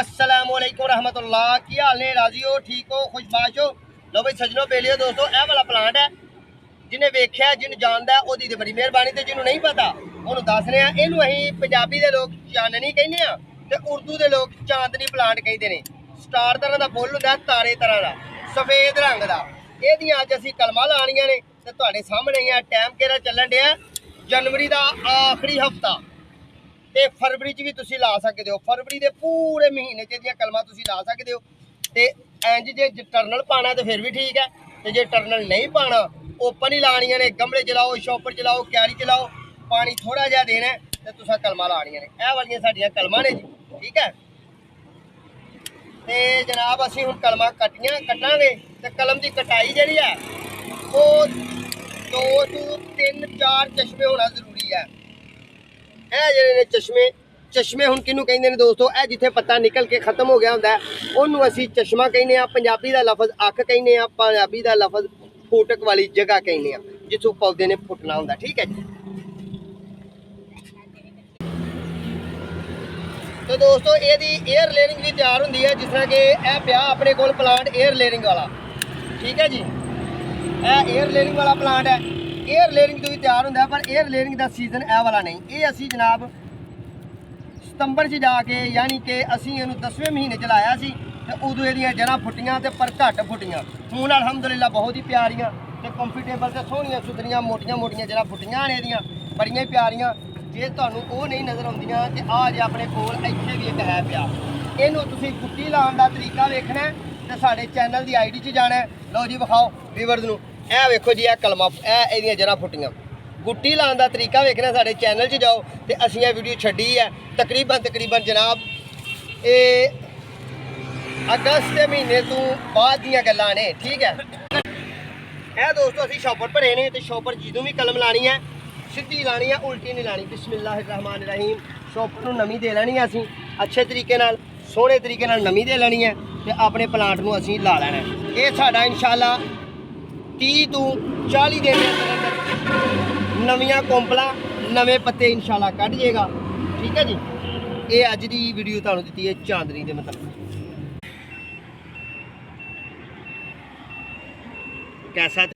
अस्सलामुअलैकुम रहमतुल्लाह। की हाल ने? राजी हो, ठीक हो, खुशबाश हो? लो भाई सजनों बेलियो दोस्तों, यह वाला प्लांट है जिन्हें वेख्या जिन्हें जानता है ओदी ते बड़ी मेहरबानी, ते जिन्होंने नहीं पता उन्होंने दसने आ। इनू असीं पंजाबी दे लोग चाननी कहने आ ते उर्दू दे लोग चांदनी प्लांट कहते हैं। स्टार तरह का फुल हुंदा, तारे तरह का सफेद रंग का। एहदियां अज असीं कलमां लाणियां ने ते तुहाडे सामने ही आ। टाइम केड़ा चलन दिया जनवरी का आखिरी हफ्ता ते फरवरी च भी तुसीं ला सकदे हो। फरवरी के पूरे महीने च एहदियां कलमां तुसीं ला सकदे हो। ते इंज जे टर्नल पाना तो फिर भी ठीक है, ते जे टर्नल नहीं पाना ओपन ही लानियां ने। गमले च लाओ, शॉपर च लाओ, क्यारी च लाओ, पानी थोड़ा जिहा देना है ते तुसां कलमां लानियां ने। एह वालियां साडियां कलमां ने जी, ठीक है। ते जनाब असीं हुण कलमां कट्टांगे ते कलम की कटाई जिहड़ी है वो 2 to 3 4 चश्मे होना जरूरी है। चश्मे हुण किनू कहंदे ने दोस्तों? ए जिथे पत्ता निकल के खत्म हो गया हुंदा है ओनू असीं चश्मा कहने आ। पंजाबी दा लफज अख कहने आ, पंजाबी दा लफज फूटक वाली जगह कहने आ जिथों पौधे ने फुटना हुंदा, ठीक है जी। तो दोस्तों एदी एयर लेयरिंग भी तैयार हुंदी है, जिस तरह कि ए पिया अपने कोल प्लांट एयर लेयरिंग वाला, ठीक है जी। ए एयर लेयरिंग वाला प्लांट है, एयर लेयरिंग तो भी तैयार होंगे, पर एयर लेयरिंग का सीजन ए वाला नहीं। ये असी जनाब सितंबर च जाके यानी कि असी इनू 10वें महीने च लाया सी ते उदों इहदियां जड़ां फुटियां ते पर घट फुटियां। हुण अलहमदुलिल्लाह बहुत ही प्यारियां ते कंफर्टेबल ते सोहणियां सुथरियां मोटियां मोटियां जड़ां फुटियां ने इहदियां, बड़ियां प्यारियां। जे तुहानूं ओह नहीं नज़र आउंदियां ते आ जे अपने कोल इत्थे भी एक है पिया। इहनूं तुसीं गुट्टी लाउण दा तरीका वेखना है ते साडे चैनल दी आईडी च जाना है। लो जी विखाओ व्यूअर्स नूं, ए वेखो जी, ए कलमा एहदियां जड़ां फुटियां। गुट्टी लाने का तरीका वेखना साढ़े चैनल च जाओ तो असीं ये वीडियो छड्डी है तकरीबन जनाब ये अगस्त के महीने तो बाद दियां गल्लां ने, ठीक है। ए दोस्तों असीं शॉपर भरे ने ते शॉपर जदों भी कलम लानी है सीधी लानी है, उल्टी नहीं लानी। बिस्मिल्लाहिर्रहमानिर्रहीम। शॉपर नूं नमी दे लैनी है असीं अच्छे तरीके नाल, सोहणे तरीके नाल नमी दे लैनी है ते अपने प्लांट नूं असीं ला लैना है। ये साडा इंशाअल्लाह 30 to 40 दिन के अंदर नवियां कोंपला नवे पत्ते इंशाल्लाह कट जाएगा, ठीक है जी। ये अज की वीडियो तुहानूं दित्ती है चांदनी के मतलब कैसा